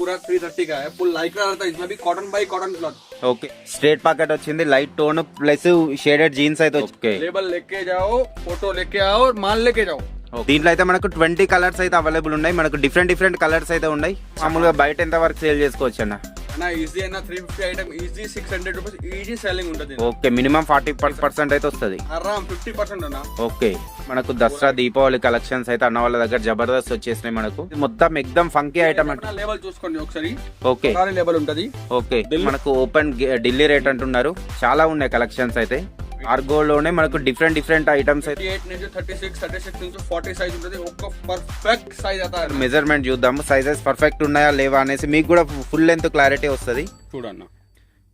पूरा 330 का है, फुल लाइक्रा रहता है इसमें भी, cotton by cotton cloth. Okay straight pocket వచ్చింది light tone plus shaded jeans అయితే ఓకే लेबल लेके जाओ, फोटो लेके आओ और माल लेके जाओ। దీంట్లో అయితే మనకు 20 కలర్స్ అయితే అవైలబుల్ ఉన్నాయి మనకు డిఫరెంట్ కలర్స్ అయితే ఉన్నాయి మామూలుగా బయట ఎంత వరకు సేల్ చేసుకోవచ్చు అన్న ना ఈజీ అన్న 350 item easy 600 rupees easy selling ఉంటది ఓకే మినిమం 40% అయితే వస్తది ఆరామ్ 50% అన్న ఓకే మనకు దసరా దీపావళి కలెక్షన్స్ అయితే అన్న వాళ్ళ దగ్గర జబర్దస్త్ వచ్చేసినాయి మనకు ఇది మొత్తం ఎక్దమ్ ఫంకీ ఐటమ్ అంటే లేబుల్ చూసుకోండి ఒకసారి ఓకే సారీ లేబుల్ ఉంటది ఓకే మనకు ఓపెన్ ఢిల్లీ రేట్ అంటున్నారు చాలా ఉన్నాయి కలెక్షన్స్ అయితే ఆర్గోలోనే మనకు డిఫరెంట్ ఐటమ్స్ అయితే 38 నుంచి 36 నుంచి 40 సైజ్ ఉంటది ఒక పర్ఫెక్ట్ సైజ్ అత మెజర్మెంట్ చూద్దాము సైజెస్ పర్ఫెక్ట్ ఉన్నాయా లేవా అనేసి మీకు కూడా ఫుల్ లెంత్ క్లారిటీ వస్తది చూడన్న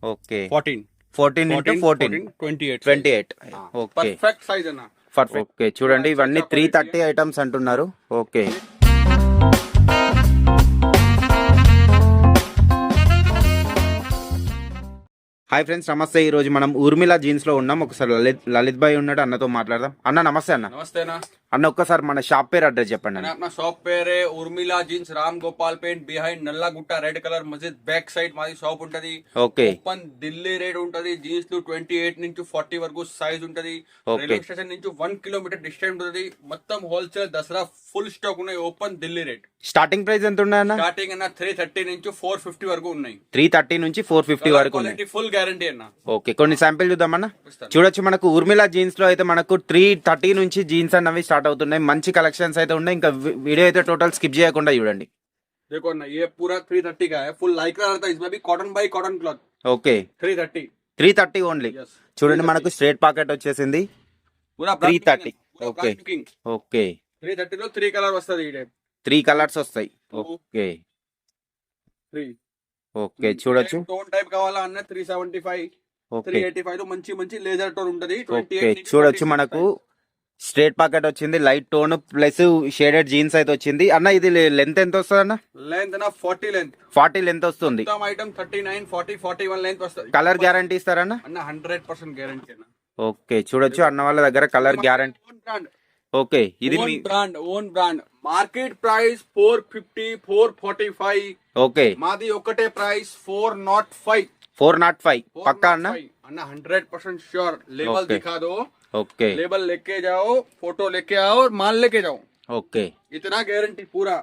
okay 14 into 14 28 okay perfect size అన్న పర్ఫెక్ట్ ఓకే చూడండి ఇవన్నీ 330 ఐటమ్స్ అంటున్నారు ఓకే హాయ్ ఫ్రెండ్స్ నమస్తే ఈ రోజు మనం ఊర్మిళ జీన్స్ లో ఉన్నాం ఒకసారి లలిత్ భాయ్ ఉన్నాడు అన్నతో మాట్లాడదాం అన్న నమస్తే అన్న నమస్తే అన్న ఒక్కసారి మన షాప్ పేరు అడ్రస్ చెప్పండి అన్న अपना शॉप पेर है Urmila jeans Ramgopalpet behind Nallagutta red colour मस्जिद बैक सైడ్ మాది షాప్ ఉంటది ఓకే ఓపెన్ ఢిల్లీ రేట్ ఉంటది జీన్స్ లు 28 నుంచి 40 వరకు సైజ్ ఉంటది రైల్వే స్టేషన్ నుంచి 1 కిలోమీటర్ డిస్టెన్స్ ఉంటది మొత్తం హోల్సేల్ దసరా ఫుల్ స్టాక్ ఉన్నాయి open Delhi rate starting price ఎంత ఉన్నాయి అన్న స్టార్టింగ్ అన్న 330 నుంచి 450 వరకు ఉన్నాయి 330 నుంచి 450 వరకు ఉన్నాయి క్వాలిటీ ఫుల్ గ్యారంటీ అన్న ఓకే కొన్ని శాంపిల్ చూద్దామన్నా చూడొచ్చు మనకు ఊర్మిళ జీన్స్ లో అయితే మనకు 330 నుంచి జీన్స్ అన్నవి స్టార్ట్ అవుతున్నాయి మంచి కలెక్షన్స్ అయితే ఉన్నాయి ఇంకా వీడియో అయితే టోటల్ స్కిప్ చేయకుండా చూడండి देखो ना ये पूरा 330 का है, फुल लाइक्रा रहता है इसमें भी, cotton by cotton cloth. Okay 330 only చూడండి మనకు స్ట్రేట్ పాకెట్ వచ్చేసింది पूरा 330 ఓకే ఓకే 330 లో 3 కలర్ వస్తది ఈ టైప్ 3 కలర్స్ వస్తాయి ఓకే 3 ఓకే చూడొచ్చు టోన్ టైప్ కావాలా అన్న 375 ఓకే 385 లో మంచి లేజర్ టోన్ ఉంటది ఓకే చూడొచ్చు మనకు స్ట్రేట్ పాకెట్ వచ్చింది light tone plus shaded jeans అయితే వచ్చింది అన్న ఇది లెంత్ ఎంత వస్తుంది అన్న లెంత్ నా 40 లెంత్ 40 లెంత్ వస్తుంది మొత్తం ఐటమ్ 39 40 41 లెంత్ వస్తది కలర్ గ్యారంటీ ఇస్తారన్న అన్న 100% గ్యారంటీ అన్న ఓకే చూడొచ్చు అన్న వాళ్ళ దగ్గర కలర్ గ్యారంటీ ఓకే ఇది మీ own brand market price 450 445 okay మాది ఒకటే ప్రైస్ 405 405 పక్కా అన్న अन्ना 100% श्योर लेबल दिखा दो ओके लेबल लेके जाओ फोटो लेके आओ और माल लेके जाओ ओके इतना गारंटी पूरा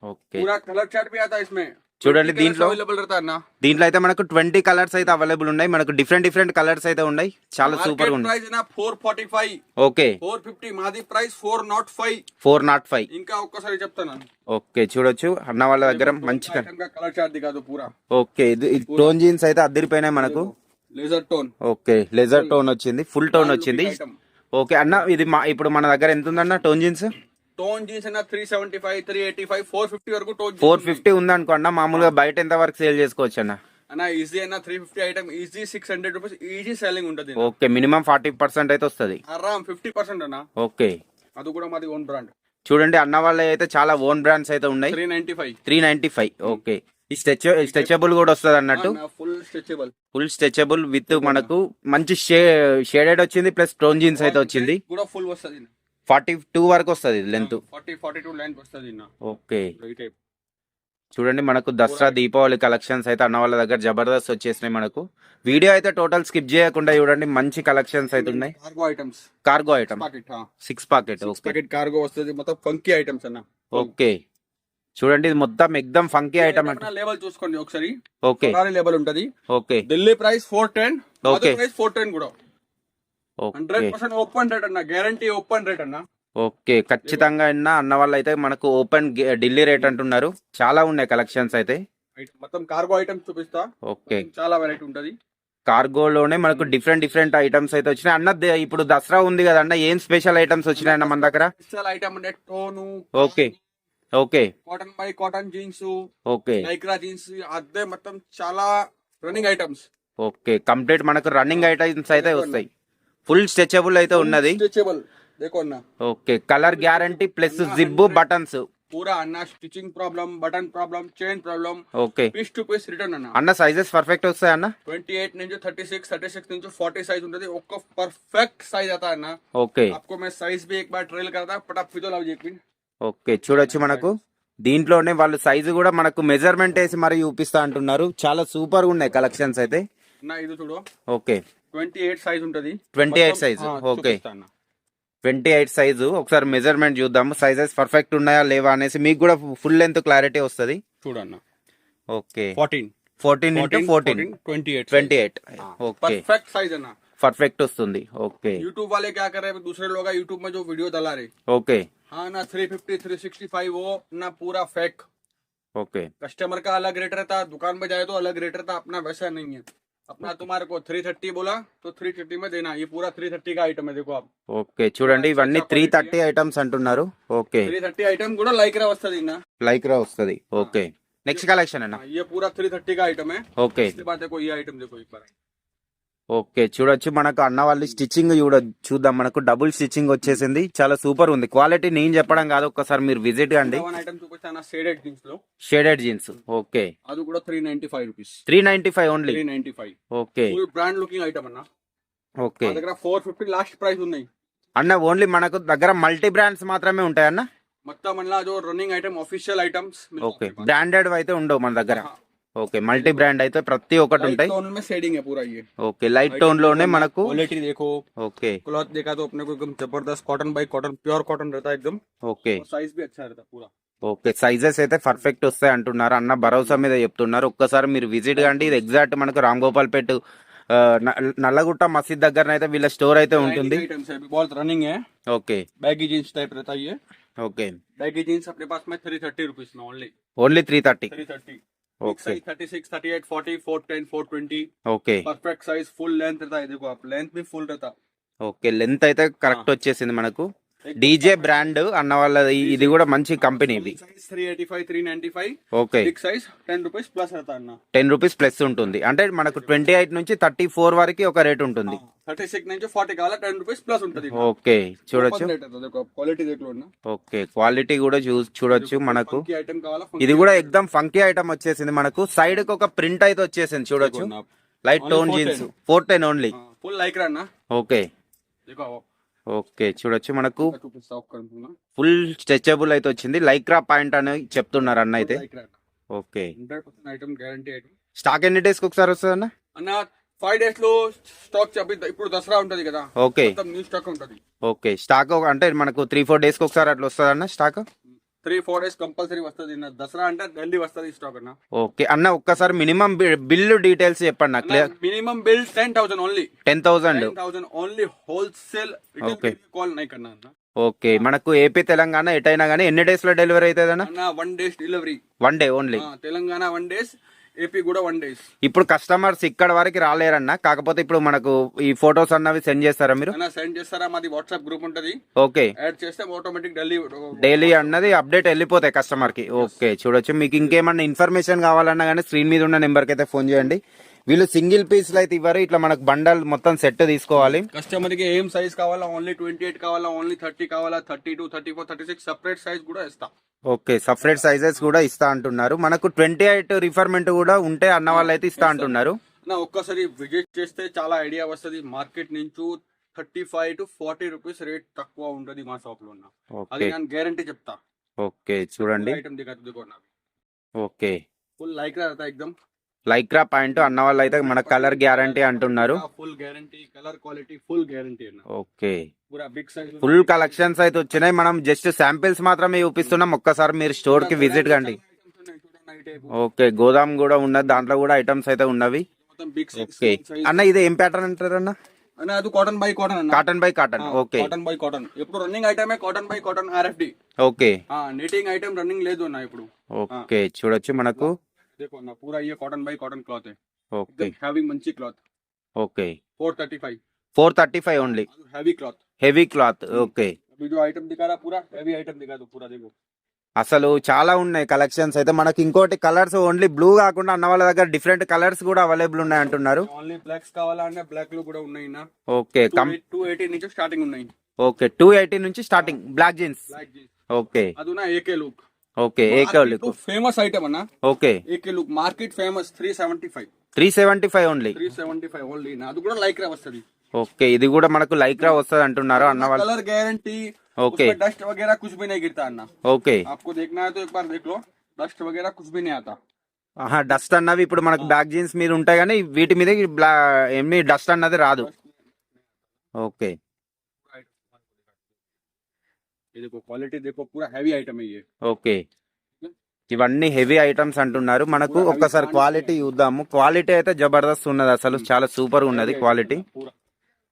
ओके पूरा कलर चार्ट भी आता है इसमें చూడండి దీంట్లో అవైలబుల్ रहता है ना దీంట్లో అయితే మనకు 20 కలర్స్ అయితే అవైలబుల్ ఉన్నాయి మనకు డిఫరెంట్ కలర్స్ అయితే ఉన్నాయి చాలా సూపర్ గా ఉంది ప్రైస్ నా 445 ఓకే 450 మాది ప్రైస్ 405 405 ఇంకా ఒక్కసారి చెప్తాను ఓకే చూడొచ్చు అన్న వాళ్ళ దగ్గర మంచి కలర్ చార్ట్ దిగా దో పూరా ఓకే ఇది టోన్ జీన్స్ అయితే అద్దరిపోయినాయి మనకు laser tone okay laser tone వచ్చింది ఫుల్ టోన్ వచ్చింది ఓకే అన్న ఇది ఇప్పుడు మన దగ్గర ఎంత ఉందన్న టోన్ జీన్స్ టోన్ జీన్స్ అన్న 375 385 450 వరకు టోన్ 450 ఉంది అనుకో అన్న మామూలుగా బయట ఎంత వరకు సేల్ చేసుకోవచ్చు అన్న అన్న ఈజీ అన్న 350 item easy 600 rupees easy selling ఉంటది ఓకే మినిమం 40% అయితే వస్తది ఆరామ్ 50% అన్న ఓకే అది కూడా మాది ఓన్ బ్రాండ్ చూడండి అన్న వాళ్ళ అయితే చాలా ఓన్ బ్రాండ్స్ అయితే ఉన్నాయి 395 ఓకే ఈ స్ట్రెచబుల్ కూడా వస్తుంది అన్నట్టు ఫుల్ స్ట్రెచబుల్ విత్ మనకు మంచి షేడెడ్ వచ్చింది ప్లస్ టోన్ జీన్స్ అయితే వచ్చింది కూడా ఫుల్ వస్తది 42 వరకు వస్తుంది లెంత్ 42 లెంత్ వస్తది ఓకే చూడండి మనకు దసరా దీపావళి కలెక్షన్స్ అయితే అన్న వాళ్ళ దగ్గర జబర్దస్త్ వచ్చేసినాయి మనకు వీడియో అయితే టోటల్ స్కిప్ చేయకుండా చూడండి మంచి కలెక్షన్స్ అయితే ఉన్నాయి కార్గో ఐటమ్ 6 పాకెట్ కార్గో వస్తది మొత్తం ఫంకీ ఐటమ్స్ అన్న ఓకే చూడండి ఇది మొత్తం ఎక్దమ్ ఫంకీ ఐటమ్ అంటే లేబుల్ చూసుకోండి ఒకసారి ఓకే లేబుల్ ఉంటది okay Delhi price 410 okay price 410 కూడా 100% ఓపెన్ రేట్ అన్న గ్యారంటీ ఓపెన్ రేట్ అన్న ఓకే ఖచ్చితంగా అన్న వాళ్ళు అయితే మనకు ఓపెన్ ఢిల్లీ రేట్ అంటున్నారు చాలా ఉన్నాయి కలెక్షన్స్ అయితే మొత్తం కార్గో ఐటమ్స్ చూపిస్తా ఓకే చాలా వెరైటీ ఉంటది కార్గోలోనే మనకు డిఫరెంట్ ఐటమ్స్ అయితే వచ్చినాయి అన్న ఇప్పుడు దసరా ఉంది కదా అన్న ఏం స్పెషల్ ఐటమ్స్ వచ్చినాయి అన్న మన దగ్గర స్పెషల్ ఐటమ్ అంటే tone okay okay cotton by cotton jeans okay lycra jeans అదే మొత్తం చాలా రన్నింగ్ ఐటమ్స్ ఓకే కంప్లీట్ మనకు రన్నింగ్ ఐటమ్స్ అయితే వస్తాయి ఫుల్ స్ట్రెచబుల్ అయితే ఉన్నది స్ట్రెచబుల్ देखो ना okay colour guarantee plus zip buttons पूरा अन्ना stitching problem button problem chain problem okay piece to piece return అన్న సైజెస్ పర్ఫెక్ట్ వస్తాయి అన్న 28 నుంచి 36 నుంచి 40 साइज ఉంటది ఒక్క परफेक्ट साइज आता है ना ఓకే आपको मैं साइज भी एक बार ट्रायल करता फटाफट फिदो लाओ एक मिनट ఓకే చూడొచ్చు మనకు దీంట్లోనే వాళ్ళు సైజు కూడా మనకు మెజర్మెంట్ వేసి మరి చూపిస్తా అంటున్నారు. చాలా సూపర్ గా ఉన్నాయి కలెక్షన్స్ అయితే. నా ఇది చూడు ఓకే 28 సైజ్ ఉంటది. 28 సైజు. Okay 28 size. ఒకసారి మెజర్మెంట్ చూద్దాము, సైజెస్ పర్ఫెక్ట్ ఉన్నాయా లేవా అనేసి మీకు కూడా ఫుల్ లెంత్ క్లారిటీ వస్తుంది. చూడన్న okay 14 into 14 28. Okay perfect size है ना, परफेक्ट वस्तुंदी. ओके यूट्यूब वाले क्या कर रहे हैं, दूसरे लोग यूट्यूब में जो वीडियो डाला रहे, ओके हाँ ना 350 365 वो ना पूरा फेक. ओके कस्टमर का अलग रेट रहता, दुकान में जाए तो अलग रेट रहता, अपना वैसा नहीं है. अपना तुम्हारे को 330 बोला तो 330 में देना. ये पूरा 330 का आइटम है, देखो आप. ఓకే చూడండి ఇవన్నీ 330 ఐటమ్స్ అంటున్నారు. ఓకే 330 आइटम కూడా లైక్రా వస్తది ना, లైక్రా వస్తది. ఓకే నెక్స్ట్ కలెక్షన్ అన్న. ये पूरा 330 का आइटम है. ఓకే इसके बाद देखो ये आइटम देखो एक बार. ఓకే చూడొచ్చు మనకు అన్న వాళ్ళు స్టిచ్చింగ్ చూద్దాం. మనకు డబుల్ స్టిచ్చింగ్ వచ్చేసింది, చాలా సూపర్ ఉంది. క్వాలిటీ నేను చెప్పడం కాదు, ఒక్కసారి మీరు విజిట్ కండి. ఐటమ్ చూపిస్తాను షేడెడ్ జీన్స్ లో. షేడెడ్ జీన్స్ ఓకే అది కూడా 395 rupees. 395 only. 395 okay full brand looking item అన్న. ఓకే మా దగ్గర 450 లాస్ట్ ప్రైస్ ఉన్నాయి అన్న. ఓన్లీ మనకు దగ్గర మల్టీ బ్రాండ్స్ మాత్రమే ఉంటాయి అన్న. మొత్తం అన్న जो running item official items. Okay branded అయితే ఉండవు మన దగ్గర. ఓకే మల్టీ బ్రాండ్ అయితే ప్రతి ఒక్కటి ఉంటాయి. टोन में शेडिंग है पूरा ये. ఓకే లైట్ టోన్ లోనే మనకు क्वालिटी देखो. ఓకే क्लॉथ देखा तो अपने को एकदम जबरदस्त cotton bye cotton pure cotton रहता है एकदम. ఓకే साइज भी अच्छा रहता पूरा. ఓకే సైజెస్ అయితే పర్ఫెక్ట్ వస్తాయి అంటున్నారు అన్న, భరోసా మీద చెప్తున్నారు. ఒక్కసారి మీరు విజిట్ కండి. ఇది ఎగ్జాక్ట్ మనకు రామ్ గోపాల్ పేట్ నల్లగుట్ట మసీద్ దగ్గర అయితే వీళ్ళ స్టోర్ అయితే ఉంటుంది. आइटम्स है बहुत रनिंग है. ఓకే बैगी जींस टाइप रहता है ये. ఓకే बैगी जींस अपने पास में 330 रुपीस में only. Only 330. 330. Okay 36 38 40 410 420. Okay perfect size full length रहता है, देखो आप लेंथ भी फुल रहता. ఓకే లెంత్ అయితే కరెక్ట్ వచ్చేసింది మనకు. డీజే బ్రాండ్ అన్న వాళ్ళది, ఇది కూడా మంచి కంపెనీ ఇది. 385 395. Okay big size 10 rupees plus रहता అన్న. 10 రూపీస్ ప్లస్ ఉంటుంది. అంటే మనకు 28 నుంచి 34 వరకు ఒక రేట్ ఉంటుంది. 36 నుంచి 40 కావాలా 10 రూపీస్ ప్లస్ ఉంటుంది. ఓకే చూడొచ్చు. క్వాలిటీ देखो ना. ఓకే క్వాలిటీ కూడా చూడొచ్చు మనకు. ఐటమ్ కావాలా. ఇది కూడా ఎక్దమ్ ఫంకీ ఐటమ్ వచ్చేసింది మనకు. సైడ్ కి ఒక ప్రింట్ అయితే వచ్చేసింది చూడొచ్చు. Light tone jeans 410 only. Full Lycra అన్న. ఓకే देखो ఓకే చూడొచ్చు మనకు చూపిస్తా ఒక్క నిమిషం. ఫుల్ స్ట్రెచబుల్ అయితే వచ్చింది. లైక్రా పాయింట్ అని చెప్తున్నారు అన్న అయితే. Okay 100% item guarantee item. Stock ఎన్ని డేస్ కి ఒకసారి వస్తుంది అన్న? అన్న 5 డేస్ లో స్టాక్ ఇప్పుడు దసరా ఉంటది కదా. ఓకే మొత్తం న్యూ స్టాక్ ఉంటది. ఓకే స్టాక్ అంటే మనకు 3-4 డేస్ కి ఒకసారి అట్లా వస్తుంది అన్న స్టాక్? 3-4 డేస్ కంపల్సరీ వస్తుంది. దసరా అంటే ఢిల్లీ వస్తుంది స్టాక్ అన్న. ఓకే అన్న ఒక్కసారి మినిమం బిల్లు డీటెయిల్స్ చెప్పండి నాకు. Minimum bill 10,000 only. 10,000 only wholesale. Okay call నై కన్నా అన్న. ఓకే మనకు ఏపీ తెలంగాణ ఎటైనా గానీ ఎన్ని డేస్ లో డెలివరీ అవుతుంది అన్న? 1 days delivery. 1 day only. Telangana 1 days, AP కూడా 1 డేస్. ఇప్పుడు కస్టమర్స్ ఇక్కడ వరకు రాలేరన్న, కాకపోతే ఇప్పుడు మనకు ఈ ఫొటోస్ అన్నవి సెండ్ చేస్తారా మీరు? సెండ్ చేస్తారా? మాది వాట్సాప్ గ్రూప్ ఉంటది. ఓకే యాడ్ చేస్తే ఆటోమేటిక్ డైలీ అన్నది అప్డేట్ వెళ్ళిపోతాయి కస్టమర్ కి. ఓకే చూడొచ్చు. మీకు ఇంకేమన్నా ఇన్ఫర్మేషన్ కావాలన్నా కానీ స్క్రీన్ మీద ఉన్న నెంబర్ కి అయితే ఫోన్ చేయండి. వీళ్ళు సింగిల్ పీస్ లో అయితే ఇవ్వరు, ఇట్లా మనకు బండల్ మొత్తం సెట్ తీసుకోవాలి. కస్టమర్ కి ఏం సైజ్ కావాలా, ఓన్లీ 28 కావాలా, ఓన్లీ 30 కావాలా, 32 34 36 సెపరేట్ సైజ్ కూడా ఇస్తా. ఓకే సపరేట్ సైజెస్ కూడా ఇస్తా అంటున్నారు. మనకు 28 రిఫర్మెంట్ కూడా ఉంటే అన్న వాళ్ళు అయితే ఇస్తా అంటున్నారు. ఒక్కసారి విజిట్ చేస్తే చాలా ఐడియా వస్తుంది. మార్కెట్ నుంచి 35 to 40 రూపీస్ రేట్ తక్కువ ఉంటది మా షాప్ లో. అది నేను గ్యారంటీ చెప్తా. ఓకే చూడండి. ఐటమ్ దిగో. ఓకే ఫుల్ లైక్రా रहता एकदम. లైక్రా పాయింట్ అన్న వాళ్ళు అయితే మన కలర్ గ్యారంటీ అంటున్నారు. Full guarantee, colour quality full guarantee. Okay పూరా బిగ్ సైజ్ ఫుల్ కలెక్షన్స్ అయితే వచ్చినాయి. మనం జస్ట్ శాంపిల్స్ మాత్రమే చూపిస్తున్నాం. ఒక్కసారి మీరు స్టోర్ కి విజిట్ కండి. ఓకే గోదాం కూడా ఉన్నది, దాంట్లో కూడా ఐటమ్స్ అయితే ఉన్నవి. ఓకే అన్న ఇది ఏం ప్యాటర్న్ అంటారు అన్న? అది cotton by cotton. Cotton by cotton. Okay cotton by cotton ఇప్పుడు running item cotton by cotton RFD. Okay knitting item running లేదు అన్న ఇప్పుడు. ఓకే చూడొచ్చు మనకు. देखो ना पूरा ये कॉटन बाई कॉटन क्लॉथ है. ओके हैवी मंची cloth. Okay 435 only. Heavy cloth. Okay अभी जो आइटम दिखा रहा पूरा हैवी आइटम दिखा दो पूरा. देखो అసలు చాలా ఉన్నాయి కలెక్షన్స్ అయితే. మనకి ఇంకోటి కలర్స్ ఓన్లీ బ్లూ కాకుండా అన్న వాళ్ళ దగ్గర డిఫరెంట్ కలర్స్ కూడా అవైలబుల్ ఉన్నాయి అంటున్నారు. ఓన్లీ బ్లాక్స్ కావాలా అంటే బ్లాక్ లో కూడా ఉన్నాయి నా. ఓకే 280 నుంచి స్టార్టింగ్ ఉన్నాయి. ఓకే 280 నుంచి స్టార్టింగ్ బ్లాక్ జీన్స్. ఓకే అదునా AK look. Okay AK look famous item అన్న. Okay AK look market famous 375 only. 375 only. అది కూడా లైక్రా వస్తది. ఓకే, ఇది కూడా మనకు లైక్రా వస్తుంది అంటున్నారు అన్న వాళ్ళు. कलर गारंटी, ओके डस्ट वगैरह कुछ भी नहीं गिरता अन्ना. ఓకే. आपको देखना है तो एक बार देख लो, डस्ट वगैरह कुछ भी नहीं आता. ఆహా, డస్ట్ అన్నవి ఇప్పుడు మనకు బ్యాక్ జీన్స్ మీద ఉంటాయి కానీ వీటి మీద ఏమి డస్ట్ అన్నది రాదు. ఓకే. ये देखो क्वालिटी देखो, पूरा हैवी आइटम है ये. ఓకే, ఇవన్నీ హెవీ ఐటమ్స్ అంటున్నారు. మనకు ఒక్కసారి క్వాలిటీ చూద్దాము. క్వాలిటీ అయితే జబర్దస్త్ ఉన్నది, అసలు చాలా సూపర్ ఉన్నది క్వాలిటీ. पूरा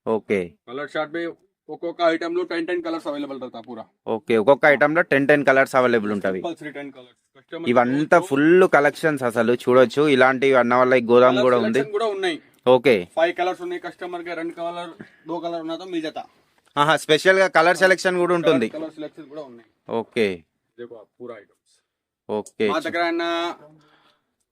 ఓకే. कलर चार्ट में ఒక్కొక్క ఐటమ్ లో 10 కలర్స్ అవైలబుల్ रहता पूरा. ఓకే, ఒక్కొక్క ఐటమ్ లో 10 కలర్స్ అవైలబుల్ ఉంటాయి. Compulsory 10 colours. కస్టమర్ ఇవంతా ఫుల్ కలెక్షన్స్ అసలు చూడొచ్చు. ఇలాంటివి అన్న వాళ్ళ గోదాం కూడా ఉంది. కూడా ఉన్నాయి. ఓకే. 5 కలర్స్ ఉన్నాయి. కస్టమర్ కి 2 కలర్ 2 కలర్ ఉన్నా तो मिल जाता. ఆహా, స్పెషల్ గా కలర్ సెలెక్షన్ కూడా ఉంటుంది. కలర్ సెలెక్షన్ కూడా ఉన్నాయి. ఓకే. देखो पूरा ఐటమ్స్. ఓకే. మా దగ్గర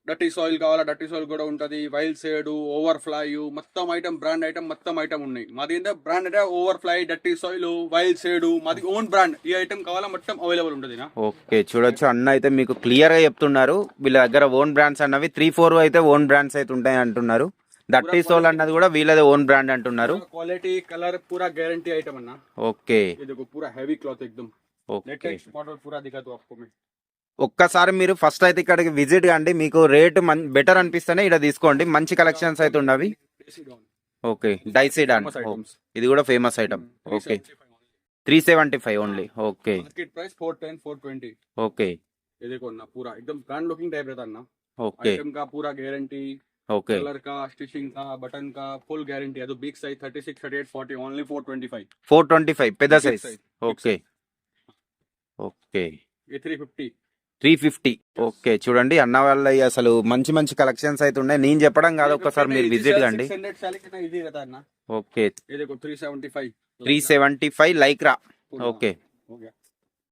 డర్టీ సాయిల్ కావాలా, డర్టీ సాయిల్ కూడా ఉంటది. వైల్డ్ సైడ్, ఓవర్ ఫ్లై, మొత్తం ఐటమ్ బ్రాండ్ ఐటమ్ మొత్తం ఐటమ్ ఉన్నాయి. మాది ఏంటంటే బ్రాండ్ అంటే over fly, dirty soil, wild side మాది ఓన్ బ్రాండ్. ఈ ఐటమ్ కావాలా మొత్తం అవైలబుల్ ఉంటది. ఓకే, చూడొచ్చు అన్న అయితే మీకు క్లియర్ గా చెప్తున్నారు. వీళ్ళ దగ్గర ఓన్ బ్రాండ్స్ అన్నవి 3-4 అయితే ఓన్ బ్రాండ్స్ అయితే ఉంటాయి అంటున్నారు. డర్టీ సోల్ అన్నది కూడా వీళ్ళది ఓన్ బ్రాండ్ అంటున్నారు. క్వాలిటీ కలర్ పూరా గ్యారంటీ ఐటమ్ అన్న. ఓకే. ये देखो पूरा हैवी क्लॉथ एकदम. ఓకే, लेटेस्ट मॉडल पूरा दिखा दो आपको मैं. ఒక్కసారి మీరు ఫస్ట్ అయితే ఇక్కడికి విజిట్ కండి. మీకు రేట్ బెటర్ అనిపిస్తేనే ఇక్కడ తీసుకోండి. మంచి కలెక్షన్స్ అయితే ఉన్నవి. ఓకే, డైసిడాన్ ఇది కూడా famous item. Okay, 375 only. Okay. Market price 410 420. Okay. ये देखो ना पूरा एकदम ब्रांड लुकिंग टाइप रहता है ना. ఓకే. आइटम का पूरा गारंटी, ఓకే. कलर का, स्टिचिंग का, बटन का फुल गारंटी है. तो बिग साइज 36 38 40 ओनली 425. 425 పెద్ద సైజ్. ఓకే. ఓకే. ये 350. 350. ఓకే, చూడండి అన్న వాళ్ళ అసలు మంచి మంచి కలెక్షన్స్ అయితే ఉన్నాయి. నేను చెప్పడం కాదు, ఒక్కసారి మీరు విజిట్ కండి. 600 साल कितना इजी रहता है ना. ఓకే. ये देखो 375. 375 లైక్రా. ఓకే. हो गया.